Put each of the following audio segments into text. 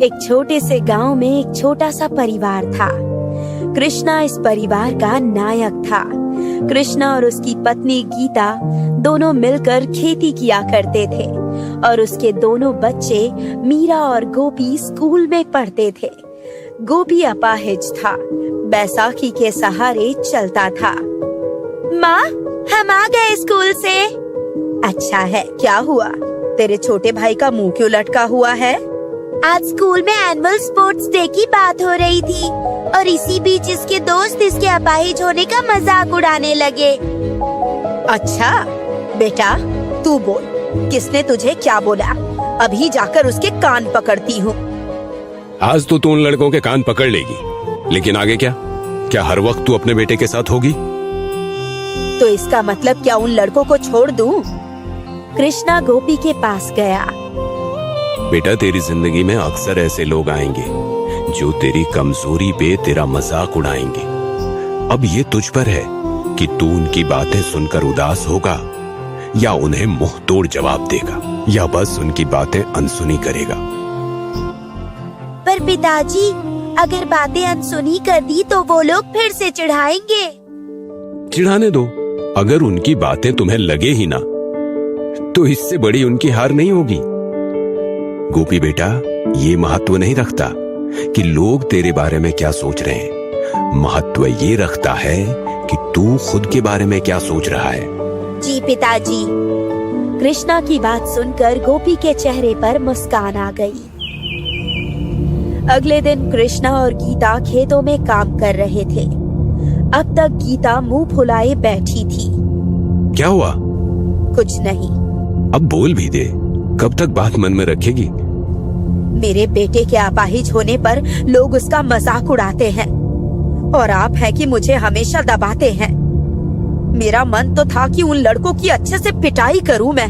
एक छोटे से गांव में एक छोटा सा परिवार था। कृष्णा इस परिवार का नायक था। कृष्णा और उसकी पत्नी गीता दोनों मिलकर खेती किया करते थे और उसके दोनों बच्चे मीरा और गोपी स्कूल में पढ़ते थे। गोपी अपाहिज था, बैसाखी के सहारे चलता था। माँ, हम आ गए स्कूल से। अच्छा है, क्या हुआ? तेरे छोटे भाई का मुंह क्यों लटका हुआ है? आज स्कूल में एनुअल स्पोर्ट्स डे की बात हो रही थी और इसी बीच इसके दोस्त इसके अपाहिज होने का मजाक उड़ाने लगे। अच्छा बेटा, तू बोल, किसने तुझे क्या बोला? अभी जाकर उसके कान पकड़ती हूँ। आज तो तू उन लड़कों के कान पकड़ लेगी, लेकिन आगे क्या? क्या हर वक्त तू अपने बेटे के साथ होगी? तो इसका मतलब क्या उन लड़कों को छोड़ दूं? कृष्णा गोपी के पास गया। बेटा, तेरी जिंदगी में अक्सर ऐसे लोग आएंगे जो तेरी कमजोरी पे तेरा मजाक उड़ाएंगे। अब ये तुझ पर है कि तू उनकी बातें सुनकर उदास होगा या उन्हें मुंह तोड़ जवाब देगा या बस उनकी बातें अनसुनी करेगा। पर पिताजी, अगर बातें अनसुनी कर दी तो वो लोग फिर से चिढ़ाएंगे। चिढ़ाने दो। अगर उनकी बातें तुम्हें लगे ही ना तो इससे बड़ी उनकी हार नहीं होगी। गोपी बेटा, ये महत्व नहीं रखता कि लोग तेरे बारे में क्या सोच रहे हैं। महत्व ये रखता है कि तू खुद के बारे में क्या सोच रहा है। जी पिताजी। कृष्णा की बात सुनकर गोपी के चेहरे पर मुस्कान आ गई। अगले दिन कृष्णा और गीता खेतों में काम कर रहे थे। अब तक गीता मुंह फुलाए बैठी थी। क्या हुआ? कुछ नहीं। अब बोल भी दे। कब तक बात मन में रखेगी? मेरे बेटे के अपाहिज होने पर लोग उसका मजाक उड़ाते हैं और आप है कि मुझे हमेशा दबाते हैं। मेरा मन तो था कि उन लड़कों की अच्छे से पिटाई करूं मैं।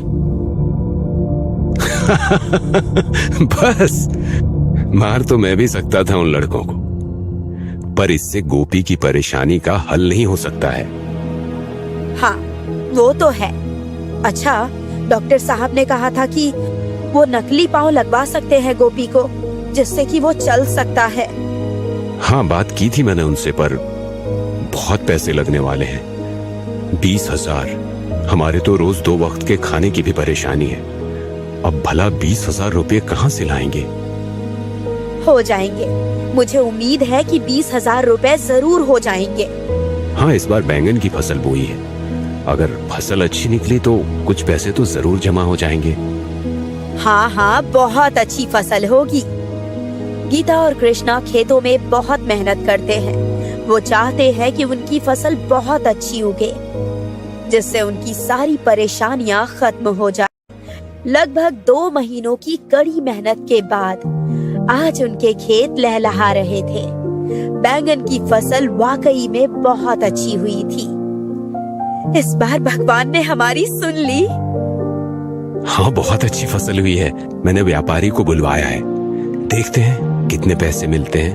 बस, मार तो मैं भी सकता था उन लड़कों को, पर इससे गोपी की परेशानी का हल नहीं हो सकता है। हाँ, वो तो है। अच्छा, डॉक्टर साहब ने कहा था कि वो नकली पाँव लगवा सकते हैं गोपी को, जिससे कि वो चल सकता है। हाँ, बात की थी मैंने उनसे, पर बहुत पैसे लगने वाले हैं। 20,000। हमारे तो रोज 2 वक्त के खाने की भी परेशानी है। अब भला 20,000 रुपये कहाँ से लाएंगे? हो जाएंगे। मुझे उम्मीद है कि 20,000 रुपए जरूर हो जाएंगे। हाँ, इस बार बैंगन की फसल बोई है। अगर फसल अच्छी निकली तो कुछ पैसे तो जरूर जमा हो जाएंगे। हाँ हाँ, बहुत अच्छी फसल होगी। गीता और कृष्णा खेतों में बहुत मेहनत करते हैं। वो चाहते हैं कि उनकी फसल बहुत अच्छी उगे, जिससे उनकी सारी परेशानियां खत्म हो जाए। लगभग 2 महीनों की कड़ी मेहनत के बाद आज उनके खेत लहलहा रहे थे। बैंगन की फसल वाकई में बहुत अच्छी हुई थी। इस बार भगवान ने हमारी सुन ली। हाँ, बहुत अच्छी फसल हुई है। मैंने व्यापारी को बुलवाया है। देखते हैं कितने पैसे मिलते हैं।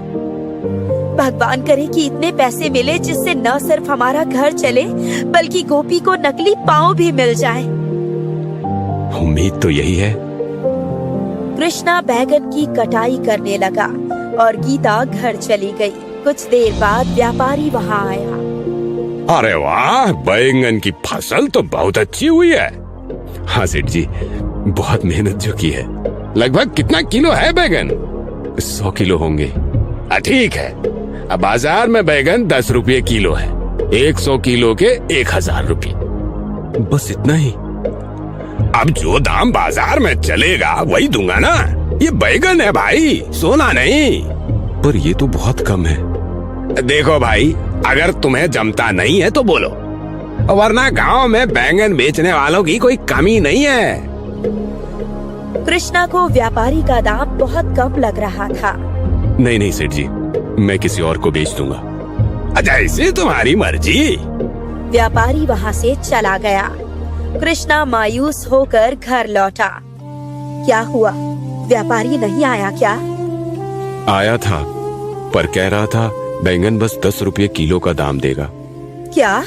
भगवान करे कि इतने पैसे मिले जिससे न सिर्फ हमारा घर चले, बल्कि गोपी को नकली पाँव भी मिल जाए। उम्मीद तो यही है। कृष्णा बैगन की कटाई करने लगा और गीता घर चली गई। कुछ देर बाद व्यापारी वहाँ आया। अरे वाह, बैंगन की फसल तो बहुत अच्छी हुई है। हाँ सेठ जी, बहुत मेहनत जो की है। लगभग कितना किलो है बैगन? 100 किलो होंगे। ठीक है। अब बाजार में बैगन 10 रुपये किलो है। 100 किलो के 1,000 रुपये। बस इतना ही? अब जो दाम बाजार में चलेगा वही दूंगा ना। ये बैगन है भाई, सोना नहीं। पर ये तो बहुत कम है। देखो भाई, अगर तुम्हें जमता नहीं है तो बोलो, वरना गांव में बैंगन बेचने वालों की कोई कमी नहीं है। कृष्णा को व्यापारी का दाम बहुत कम लग रहा था। नहीं नहीं सेठ जी, मैं किसी और को बेच दूंगा। अच्छा, इसे तुम्हारी मर्जी। व्यापारी वहाँ से चला गया। कृष्णा मायूस होकर घर लौटा। क्या हुआ? व्यापारी नहीं आया क्या? आया था, पर कह रहा था बैंगन बस 10 रुपये किलो का दाम देगा। क्या?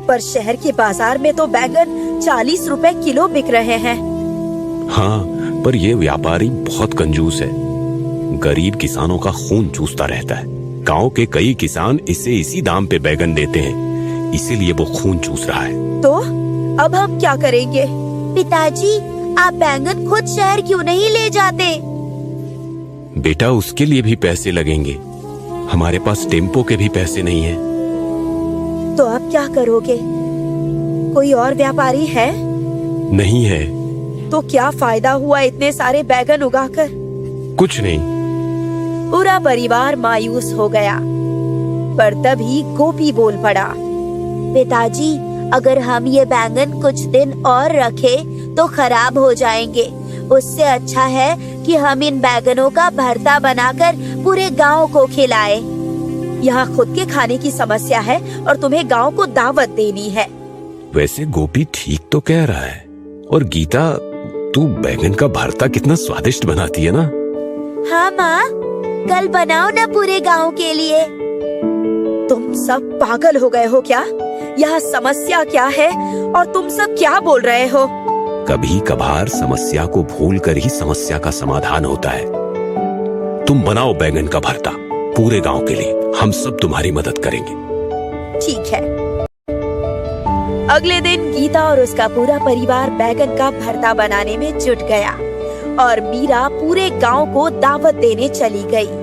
पर शहर के बाजार में तो बैंगन 40 रुपए किलो बिक रहे हैं। हाँ, पर ये व्यापारी बहुत कंजूस है। गरीब किसानों का खून चूसता रहता है। गांव के कई किसान इसे इसी दाम पे बैगन देते हैं, इसीलिए वो खून चूस रहा है। तो अब हम क्या करेंगे? पिताजी, आप बैंगन खुद शहर क्यों नहीं ले जाते? बेटा, उसके लिए भी पैसे लगेंगे। हमारे पास टेम्पो के भी पैसे नहीं है। तो अब क्या करोगे? कोई और व्यापारी है? नहीं है। तो क्या फायदा हुआ इतने सारे बैगन उगाकर? कुछ नहीं। पूरा परिवार मायूस हो गया। पर तभी गोपी बोल पड़ा, पिताजी, अगर हम ये बैगन कुछ दिन और रखें तो खराब हो जाएंगे। उससे अच्छा है कि हम इन बैगनों का भरता बनाकर पूरे गांव को खिलाएं। यहाँ खुद के खाने की समस्या है और तुम्हें गांव को दावत देनी है। वैसे गोपी ठीक तो कह रहा है। और गीता, तू बैगन का भरता कितना स्वादिष्ट बनाती है ना? हाँ माँ, कल बनाओ ना पूरे गांव के लिए। तुम सब पागल हो गए हो क्या? यहाँ समस्या क्या है और तुम सब क्या बोल रहे हो? कभी कभार समस्या को भूलकर ही समस्या का समाधान होता है। तुम बनाओ बैगन का भरता पूरे गांव के लिए। हम सब तुम्हारी मदद करेंगे। ठीक है। अगले दिन गीता और उसका पूरा परिवार बैगन का भरता बनाने में जुट गया और मीरा पूरे गांव को दावत देने चली गई।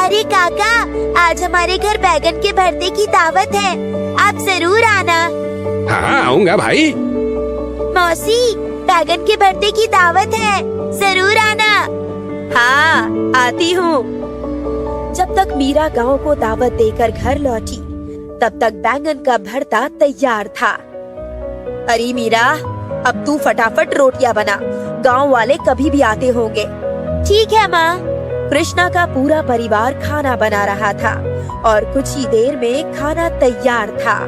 अरे काका, आज हमारे घर बैगन के भरते की दावत है, आप जरूर आना। हाँ, आऊंगा भाई। मौसी, बैगन के भरते की दावत है, जरूर आना। हाँ, आती हूँ। जब तक मीरा गांव को दावत देकर घर लौटी, तब तक बैंगन का भरता तैयार था। अरे मीरा, अब तू फटाफट रोटियां बना, गांव वाले कभी भी आते होंगे। ठीक है माँ। कृष्णा का पूरा परिवार खाना बना रहा था और कुछ ही देर में खाना तैयार था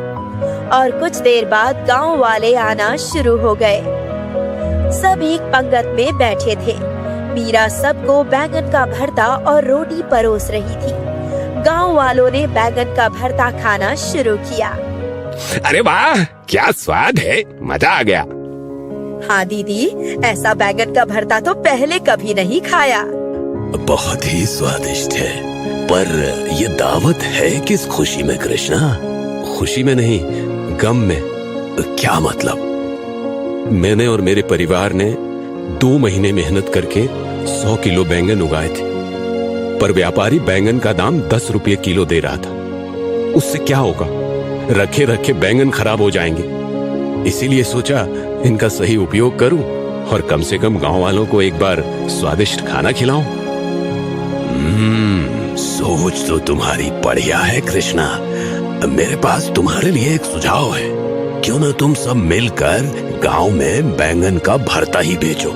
और कुछ देर बाद गांव वाले आना शुरू हो गए। सब एक पंगत में बैठे थे। मीरा सबको बैंगन का भरता और रोटी परोस रही थी। गांव वालों ने बैगन का भरता खाना शुरू किया। अरे वाह, क्या स्वाद है, मजा आ गया। हाँ दीदी, ऐसा बैगन का भरता तो पहले कभी नहीं खाया। बहुत ही स्वादिष्ट है। पर ये दावत है किस खुशी में कृष्णा? खुशी में नहीं, गम में। क्या मतलब? मैंने और मेरे परिवार ने 2 महीने मेहनत करके 100 किलो बैंगन उगाए थे, पर व्यापारी बैंगन का दाम 10 रुपये किलो दे रहा था। उससे क्या होगा? रखे रखे बैंगन खराब हो जाएंगे। इसीलिए सोचा इनका सही उपयोग करूं और कम से कम गांव वालों को एक बार स्वादिष्ट खाना खिलाऊं। सोच तो तुम्हारी बढ़िया है कृष्णा। मेरे पास तुम्हारे लिए एक सुझाव है। क्यों ना तुम सब मिलकर गांव में बैंगन का भरता ही बेचो।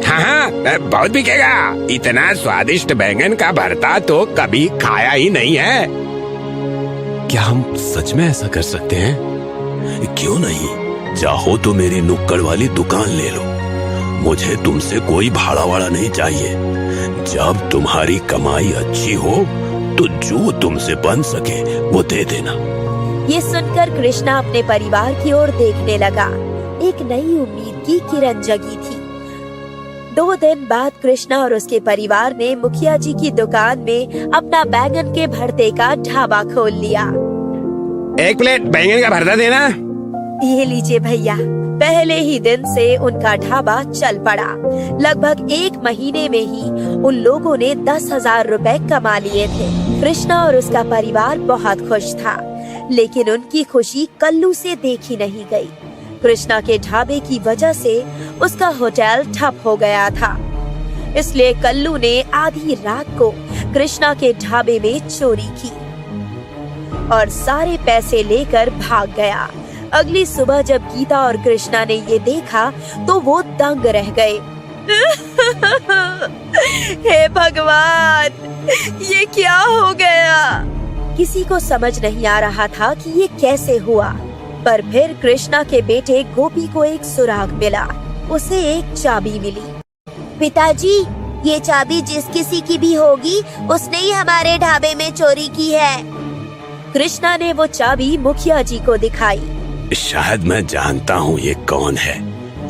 हाँ, बहुत बिकेगा। इतना स्वादिष्ट बैंगन का भरता तो कभी खाया ही नहीं है। क्या हम सच में ऐसा कर सकते हैं? क्यों नहीं? चाहो तो मेरी नुक्कड़ वाली दुकान ले लो। मुझे तुमसे कोई भाड़ा वाड़ा नहीं चाहिए। जब तुम्हारी कमाई अच्छी हो तो जो तुमसे बन सके वो दे देना। ये सुनकर कृष्णा अपने परिवार की ओर देखने लगा। एक नई उम्मीद की किरण जगी थी। 2 दिन बाद कृष्णा और उसके परिवार ने मुखिया जी की दुकान में अपना बैंगन के भरते का ढाबा खोल लिया। 1 प्लेट बैंगन का भरता देना। ये लीजिए भैया। पहले ही दिन से उनका ढाबा चल पड़ा। लगभग 1 महीने में ही उन लोगों ने 10,000 रुपए कमा लिए थे। कृष्णा और उसका परिवार बहुत खुश था, लेकिन उनकी खुशी कल्लू से देखी नहीं गई। कृष्णा के ढाबे की वजह से उसका होटल ठप हो गया था। इसलिए कल्लू ने आधी रात को कृष्णा के ढाबे में चोरी की और सारे पैसे लेकर भाग गया। अगली सुबह जब गीता और कृष्णा ने ये देखा तो वो दंग रह गए। हे भगवान, ये क्या हो गया? किसी को समझ नहीं आ रहा था कि ये कैसे हुआ। पर फिर कृष्णा के बेटे गोपी को एक सुराग मिला। उसे एक चाबी मिली। पिताजी, ये चाबी जिस किसी की भी होगी उसने ही हमारे ढाबे में चोरी की है। कृष्णा ने वो चाबी मुखिया जी को दिखाई। शायद मैं जानता हूँ ये कौन है।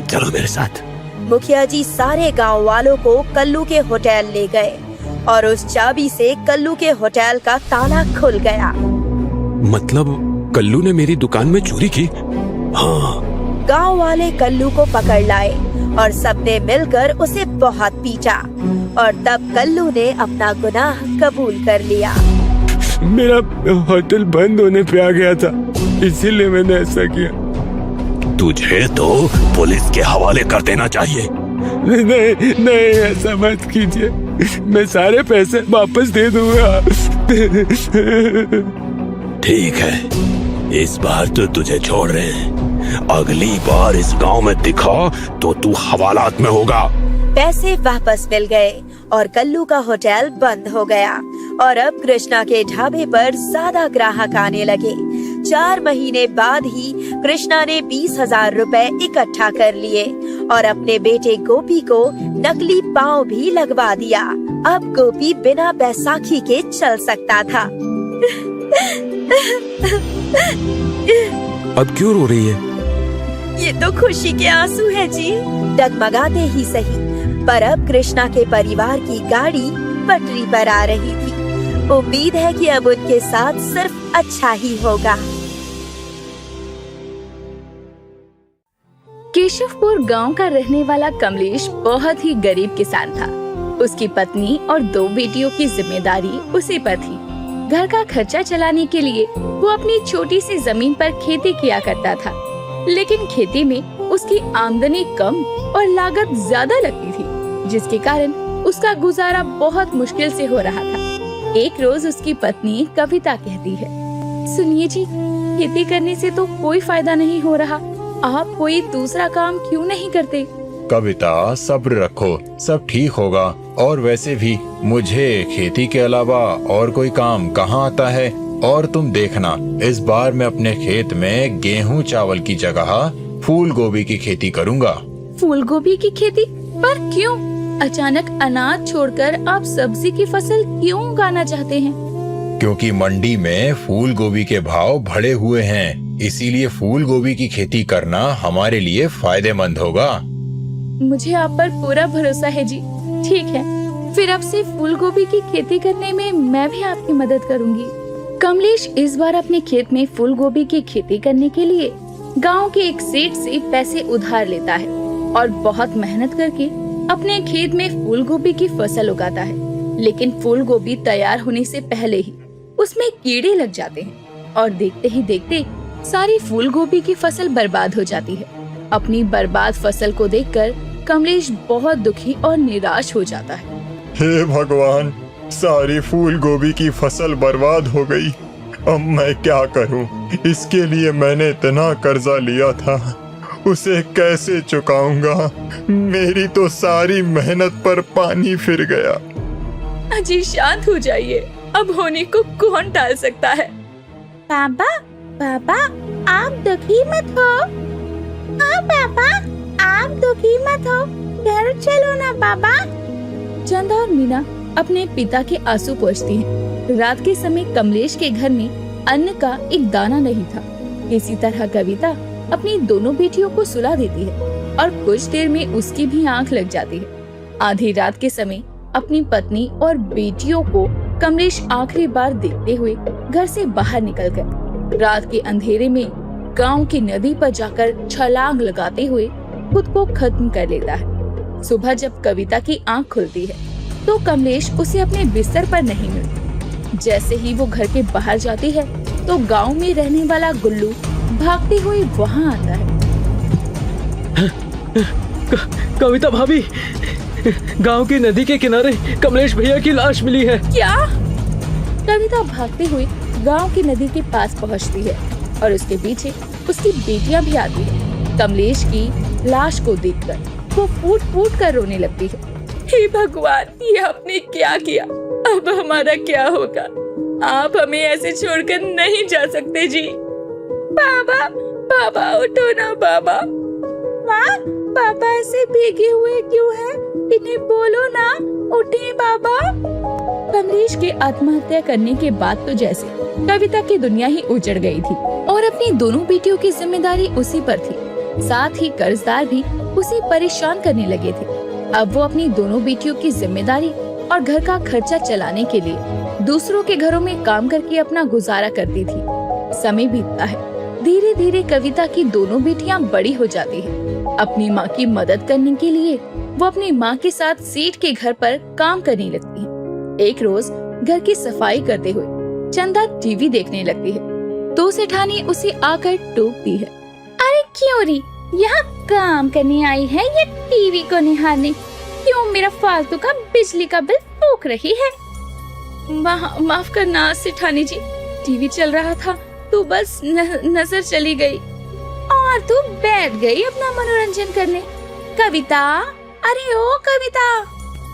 चलो मेरे साथ। मुखिया जी सारे गांव वालों को कल्लू के होटल ले गए और उस चाबी से कल्लू के होटल का ताला खुल गया। मतलब कल्लू ने मेरी दुकान में चोरी की? हाँ। गांव वाले कल्लू को पकड़ लाए और सबने मिलकर उसे बहुत पीटा और तब कल्लू ने अपना गुनाह कबूल कर लिया। मेरा होटल बंद होने पे आ गया था, इसीलिए मैंने ऐसा किया। तुझे तो पुलिस के हवाले कर देना चाहिए। नहीं नहीं, ऐसा मत कीजिए, मैं सारे पैसे वापस दे दूंगा। ठीक है, इस बार तो तुझे छोड़ रहे हैं, अगली बार इस गांव में दिखा तो तू हवालात में होगा। पैसे वापस मिल गए और कल्लू का होटल बंद हो गया और अब कृष्णा के ढाबे पर ज्यादा ग्राहक आने लगे। 4 महीने बाद ही कृष्णा ने 20,000 रुपए इकट्ठा कर लिए और अपने बेटे गोपी को नकली पाँव भी लगवा दिया। अब गोपी बिना बैसाखी के चल सकता था। अब क्यों रो रही है? ये तो खुशी के आंसू है जी। डगमगाते ही सही, पर अब कृष्णा के परिवार की गाड़ी पटरी पर आ रही थी। उम्मीद है कि अब उनके साथ सिर्फ अच्छा ही होगा। केशवपुर गांव का रहने वाला कमलेश बहुत ही गरीब किसान था। उसकी पत्नी और 2 बेटियों की जिम्मेदारी उसी पर थी। घर का खर्चा चलाने के लिए वो अपनी छोटी सी जमीन पर खेती किया करता था, लेकिन खेती में उसकी आमदनी कम और लागत ज्यादा लगती थी, जिसके कारण उसका गुजारा बहुत मुश्किल से हो रहा था। एक रोज उसकी पत्नी कविता कहती है, सुनिए जी, खेती करने से तो कोई फायदा नहीं हो रहा, आप कोई दूसरा काम क्यों नहीं करते? कविता, सब्र रखो, सब ठीक होगा। और वैसे भी मुझे खेती के अलावा और कोई काम कहाँ आता है। और तुम देखना, इस बार मैं अपने खेत में गेहूं चावल की जगह फूल गोभी की खेती करूँगा। फूल गोभी की खेती? पर क्यों? अचानक अनाज छोड़कर आप सब्जी की फसल क्यों उगाना चाहते हैं? क्योंकि मंडी में फूल गोभी के भाव बढ़े हुए हैं, इसीलिए फूल गोभी की खेती करना हमारे लिए फायदेमंद होगा। मुझे आप पर पूरा भरोसा है जी। ठीक है, फिर अब से फूल गोभी की खेती करने में मैं भी आपकी मदद करूंगी। कमलेश इस बार अपने खेत में फूल गोभी की खेती करने के लिए गांव के एक सेठ से पैसे उधार लेता है और बहुत मेहनत करके अपने खेत में फूल गोभी की फसल उगाता है। लेकिन फूल गोभी तैयार होने से पहले ही उसमें कीड़े लग जाते हैं और देखते ही देखते सारी फूल गोभी की फसल बर्बाद हो जाती है। अपनी बर्बाद फसल को देखकर कमलेश बहुत दुखी और निराश हो जाता है। हे भगवान, सारी फूल गोभी की फसल बर्बाद हो गई। अब मैं क्या करूं? इसके लिए मैंने इतना कर्जा लिया था, उसे कैसे चुकाऊंगा? मेरी तो सारी मेहनत पर पानी फिर गया। अजी शांत हो जाइए, अब होने को कौन टाल सकता है? पापा, पापा, आप दुखी मत हो। हाँ पापा, आप दुखी मत हो, घर चलो ना पापा। चंदा और मीना अपने पिता के आंसू पोंछती हैं। रात के समय कमलेश के घर में अन्न का एक दाना नहीं था। इसी तरह कविता अपनी दोनों बेटियों को सुला देती है और कुछ देर में उसकी भी आंख लग जाती है। आधी रात के समय अपनी पत्नी और बेटियों को कमलेश आखिरी बार देखते हुए घर से बाहर निकल गए। रात के अंधेरे में गांव की नदी पर जाकर छलांग लगाते हुए खुद को खत्म कर लेता है। सुबह जब कविता की आंख खुलती है तो कमलेश उसे अपने बिस्तर पर नहीं मिलती। जैसे ही वो घर के बाहर जाती है तो गांव में रहने वाला गुल्लू भागते हुए वहाँ आता है। कविता भाभी, गांव की नदी के किनारे कमलेश भैया की लाश मिली है। क्या? कविता भागते हुए गांव की नदी के पास पहुँचती है और उसके पीछे उसकी बेटियां भी आती है। कमलेश की लाश को देखकर वो फूट फूट कर रोने लगती है। हे भगवान, ये आपने क्या किया? अब हमारा क्या होगा? आप हमें ऐसे छोड़कर नहीं जा सकते जी। बाबा, बाबा उठो ना बाबा। माँ, पापा ऐसे भीगे हुए क्यों हैं? इन्हें बोलो ना, उठे बाबा। कमलेश के आत्महत्या करने के बाद तो जैसे कविता की दुनिया ही उजड़ गई थी और अपनी दोनों बेटियों की जिम्मेदारी उसी पर थी। साथ ही कर्जदार भी उसे परेशान करने लगे थे। अब वो अपनी दोनों बेटियों की जिम्मेदारी और घर का खर्चा चलाने के लिए दूसरों के घरों में काम करके अपना गुजारा करती थी। समय बीतता है, धीरे धीरे कविता की दोनों बेटियां बड़ी हो जाती है। अपनी माँ की मदद करने के लिए वो अपनी माँ के साथ सेठ के घर पर काम करने लगती है। एक रोज घर की सफाई करते हुए चंदा टीवी देखने लगती है तो सेठानी उसे आकर टोकती है। अरे क्यों री, यहाँ काम करने आई है या टीवी को निहारने? क्यों मेरा फालतू का बिजली का बिल फूक रही है? माफ करना सेठानी जी, टीवी चल रहा था तो बस नजर चली गई। और तू बैठ गई अपना मनोरंजन करने। कविता, अरे ओ कविता।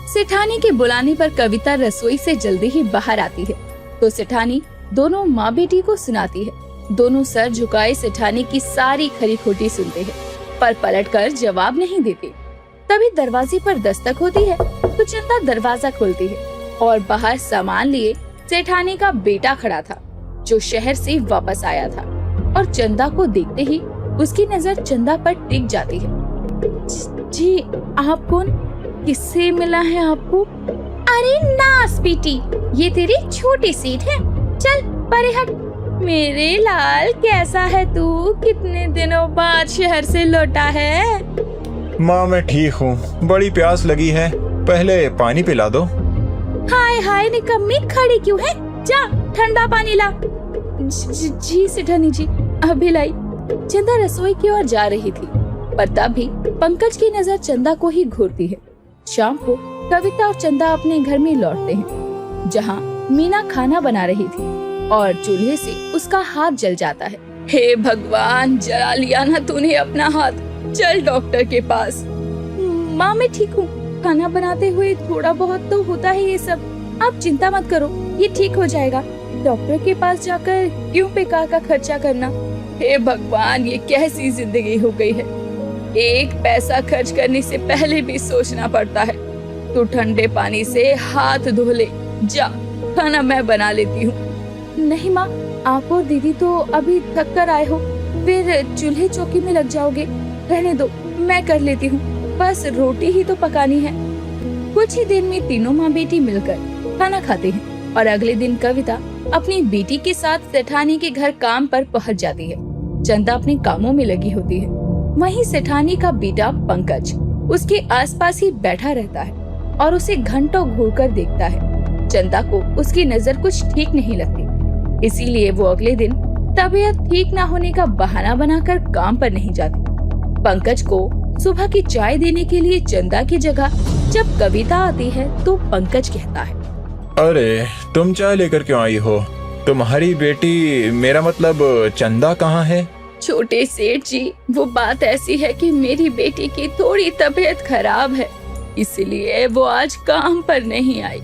सेठानी के बुलाने पर कविता रसोई से जल्दी ही बाहर आती है तो सेठानी दोनों माँ बेटी को सुनाती है। दोनों सर झुकाए सेठानी की सारी खरी खोटी सुनते हैं पर पलटकर जवाब नहीं देते। तभी दरवाजे पर दस्तक होती है तो चंदा दरवाजा खोलती है और बाहर सामान लिए सेठानी का बेटा खड़ा था जो शहर से वापस आया था और चंदा को देखते ही उसकी नजर चंदा पर टिक जाती है। जी आप कौन? किससे मिला है आपको? अरे नास बेटी, ये तेरे छोटे सेठ हैं। चल परे हट। मेरे लाल, कैसा है तू? कितने दिनों बाद शहर से लौटा है? माँ मैं ठीक हूँ, बड़ी प्यास लगी है, पहले पानी पिला दो। हाय हाय निकम्मी, खड़ी क्यों है? जा ठंडा पानी ला। जी सेठानी जी, अभी लाई। चंदा रसोई की ओर जा रही थी पर तभी पंकज की नजर चंदा को ही घूरती है। शाम को कविता और चंदा अपने घर में लौटते हैं जहाँ मीना खाना बना रही थी और चूल्हे से उसका हाथ जल जाता है। हे भगवान, जला लिया ना तूने अपना हाथ। चल डॉक्टर के पास। माँ मैं ठीक हूँ, खाना बनाते हुए थोड़ा बहुत तो होता है ये सब। आप चिंता मत करो, ये ठीक हो जाएगा। डॉक्टर के पास जाकर क्यों बेकार का खर्चा करना। हे भगवान, ये कैसी जिंदगी हो गई है। एक पैसा खर्च करने से पहले भी सोचना पड़ता है। तू ठंडे पानी से हाथ धो ले। जा, खाना मैं बना लेती हूँ। नहीं माँ, आप और दीदी तो अभी थक कर आए हो, फिर चूल्हे चौकी में लग जाओगे। रहने दो, मैं कर लेती हूँ, बस रोटी ही तो पकानी है। कुछ ही दिन में तीनों माँ बेटी मिलकर खाना खाते हैं और अगले दिन कविता अपनी बेटी के साथ सेठानी के घर काम पर पहुँच जाती है। चंदा अपने कामों में लगी होती है। वहीं सेठानी का बेटा पंकज उसके आसपास ही बैठा रहता है और उसे घंटों घूरकर देखता है। चंदा को उसकी नजर कुछ ठीक नहीं लगती, इसीलिए वो अगले दिन तबीयत ठीक न होने का बहाना बनाकर काम पर नहीं जाती। पंकज को सुबह की चाय देने के लिए चंदा की जगह जब कविता आती है तो पंकज कहता है, अरे तुम चाय लेकर क्यों आई हो? तुम्हारी बेटी, मेरा मतलब चंदा कहाँ है? छोटे सेठ जी, वो बात ऐसी है कि मेरी बेटी की थोड़ी तबीयत खराब है, इसलिए वो आज काम पर नहीं आई।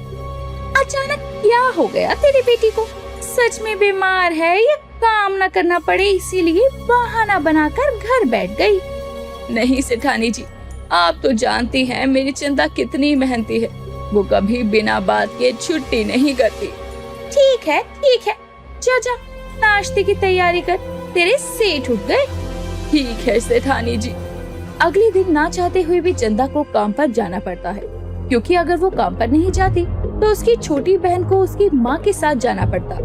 अचानक क्या हो गया तेरी बेटी को? सच में बीमार है या काम न करना पड़े इसीलिए बहाना बनाकर घर बैठ गई? नहीं सेठानी जी, आप तो जानती हैं मेरी चंदा कितनी मेहनती है। वो कभी बिना बात के छुट्टी नहीं करती। ठीक है, जा जा नाश्ते की तैयारी कर, तेरे सेठ उठ गए। ठीक है सेठानी जी। अगले दिन ना चाहते हुए भी चंदा को काम पर जाना पड़ता है, क्योंकि अगर वो काम पर नहीं जाती तो उसकी छोटी बहन को उसकी माँ के साथ जाना पड़ता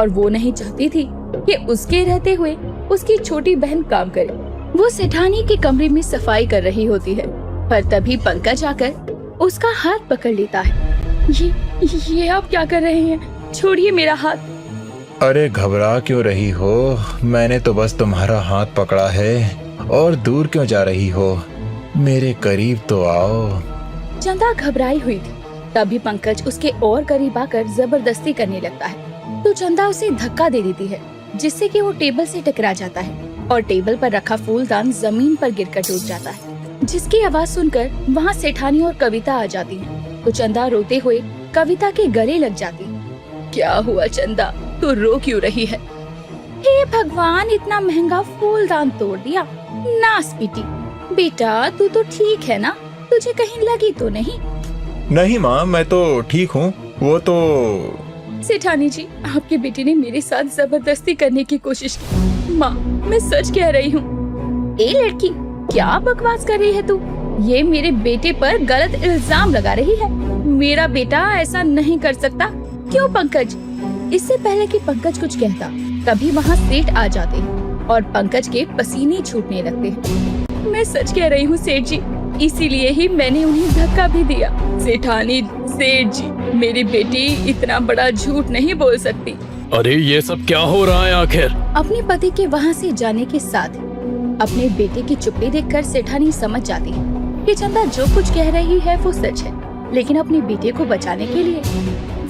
और वो नहीं चाहती थी कि उसके रहते हुए उसकी छोटी बहन काम करे। वो सेठानी के कमरे में सफाई कर रही होती है पर तभी पंकज आकर उसका हाथ पकड़ लेता है। ये आप क्या कर रहे हैं? छोड़िए मेरा हाथ। अरे घबरा क्यों रही हो? मैंने तो बस तुम्हारा हाथ पकड़ा है और दूर क्यों जा रही हो? मेरे करीब तो आओ। चंदा घबराई हुई थी, तभी पंकज उसके और करीब आकर जबरदस्ती करने लगता है तो चंदा उसे धक्का दे देती है जिससे कि वो टेबल से टकरा जाता है और टेबल पर रखा फूलदान जमीन पर गिरकर टूट जाता है, जिसकी आवाज सुनकर वहाँ सेठानी और कविता आ जाती है तो चंदा रोते हुए कविता के गले लग जाती है। क्या हुआ चंदा, तू रो क्यों रही है? हे भगवान, इतना महंगा फूलदान तोड़ दिया। नास बेटा तू तो ठीक है ना? तुझे कहीं लगी तो नहीं? नहीं माँ, मैं तो ठीक हूँ। वो तो सेठानी जी, आपकी बेटी ने मेरे साथ जबरदस्ती करने की कोशिश की। माँ, मैं सच कह रही हूँ। ए लड़की, क्या बकवास कर रही है तू? ये मेरे बेटे पर गलत इल्जाम लगा रही है। मेरा बेटा ऐसा नहीं कर सकता। क्यों पंकज? इससे पहले कि पंकज कुछ कहता, कभी वहाँ सेठ आ जाते और पंकज के पसीने छूटने लगते। मैं सच कह रही हूँ सेठ जी, इसीलिए ही मैंने उन्हें धक्का भी दिया। सेठानी सेठ जी, मेरी बेटी इतना बड़ा झूठ नहीं बोल सकती। अरे ये सब क्या हो रहा है आखिर? अपने पति के वहाँ से जाने के साथ अपने बेटे की चुप्पी देखकर सेठानी समझ जाती है कि चंदा जो कुछ कह रही है वो सच है, लेकिन अपने बेटे को बचाने के लिए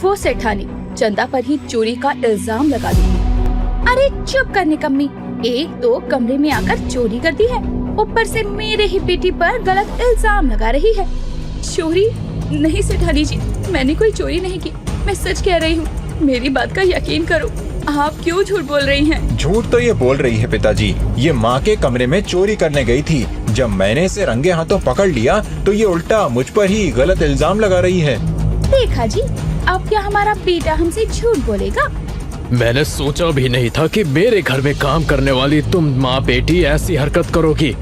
वो सेठानी चंदा पर ही चोरी का इल्जाम लगा देती। अरे चुप कर निकम्मी, एक तो कमरे में आकर चोरी करती है, ऊपर से मेरे ही बेटी पर गलत इल्जाम लगा रही है। चोरी नहीं सेठानी जी, मैंने कोई चोरी नहीं की, मैं सच कह रही हूँ, मेरी बात का यकीन करो। आप क्यों झूठ बोल रही हैं? झूठ तो ये बोल रही है पिताजी। ये माँ के कमरे में चोरी करने गई थी। जब मैंने इसे रंगे हाथों पकड़ लिया तो ये उल्टा मुझ पर ही गलत इल्जाम लगा रही है। देखा जी, अब क्या हमारा बेटा हमसे झूठ बोलेगा? मैंने सोचा भी नहीं था कि मेरे घर में काम करने वाली तुम माँ बेटी ऐसी हरकत करोगी।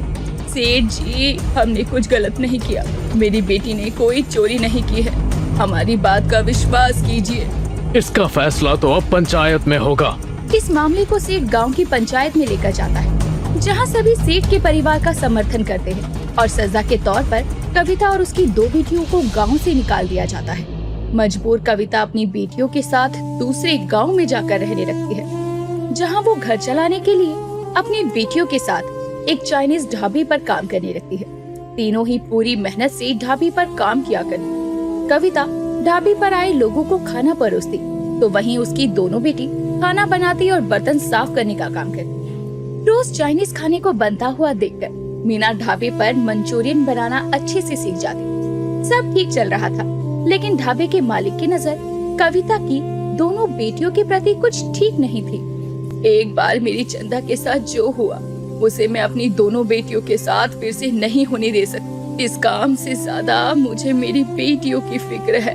सेठ जी, हमने कुछ गलत नहीं किया, मेरी बेटी ने कोई चोरी नहीं की है, हमारी बात का विश्वास कीजिए। इसका फैसला तो अब पंचायत में होगा। इस मामले को सेठ गांव की पंचायत में लेकर जाता है, जहां सभी सेठ के परिवार का समर्थन करते हैं और सजा के तौर पर कविता और उसकी 2 बेटियों को गांव से निकाल दिया जाता है। मजबूर कविता अपनी बेटियों के साथ दूसरे गांव में जाकर रहने लगती है, जहां वो घर चलाने के लिए अपनी बेटियों के साथ एक चाइनीज ढाबे पर काम करने लगती है। तीनों ही पूरी मेहनत से ढाबे पर काम किया करती। कविता ढाबे पर आए लोगों को खाना परोसती, तो वहीं उसकी दोनों बेटी खाना बनाती और बर्तन साफ करने का काम करती। रोज चाइनीज खाने को बनता हुआ देखकर मीना ढाबे पर मंचूरियन बनाना अच्छे से सीख जाती। सब ठीक चल रहा था, लेकिन ढाबे के मालिक की नजर कविता की दोनों बेटियों के प्रति कुछ ठीक नहीं थी। एक बार मेरी चंदा के साथ जो हुआ, उसे मैं अपनी दोनों बेटियों के साथ फिर से नहीं होने दे सकती। इस काम से ज्यादा मुझे मेरी बेटियों की फिक्र है।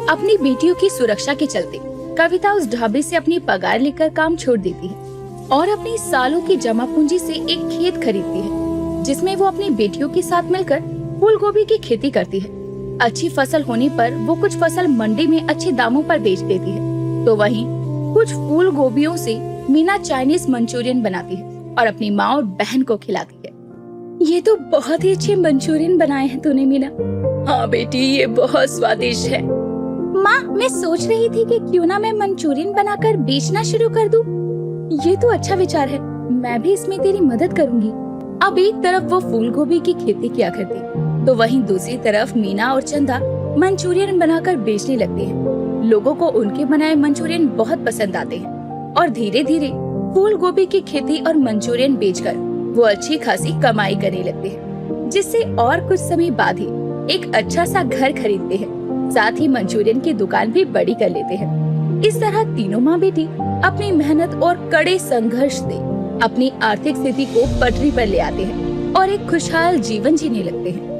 अपनी बेटियों की सुरक्षा के चलते कविता उस ढाबे से अपनी पगार लेकर काम छोड़ देती है और अपनी सालों की जमा पूंजी से एक खेत खरीदती है, जिसमें वो अपनी बेटियों के साथ मिलकर फूल गोभी की खेती करती है। अच्छी फसल होने पर वो कुछ फसल मंडी में अच्छे दामों पर बेच देती है, तो वहीं कुछ फूल गोभियों से मीना चाइनीज मंचूरियन बनाती है और अपनी माँ और बहन को खिलाती है। ये तो बहुत ही अच्छे मंचूरियन बनाए हैं तूने मीना। हाँ बेटी, ये बहुत स्वादिष्ट है। माँ, मैं सोच रही थी कि क्यों ना मैं मंचूरियन बनाकर बेचना शुरू कर दूं। ये तो अच्छा विचार है, मैं भी इसमें तेरी मदद करूंगी। अब एक तरफ वो फूल गोभी की खेती किया करती, तो वहीं दूसरी तरफ मीना और चंदा मंचूरियन बनाकर बेचने लगती हैं। लोगों को उनके बनाए मंचूरियन बहुत पसंद आते हैं और धीरे धीरे फूल गोभी की खेती और मंचूरियन बेचकर वो अच्छी खासी कमाई करने लगते हैं, जिससे और कुछ समय बाद ही एक अच्छा सा घर खरीदते हैं, साथ ही मंचूरियन की दुकान भी बड़ी कर लेते हैं। इस तरह तीनों माँ बेटी अपनी मेहनत और कड़े संघर्ष से अपनी आर्थिक स्थिति को पटरी पर ले आते हैं और एक खुशहाल जीवन जीने लगते हैं।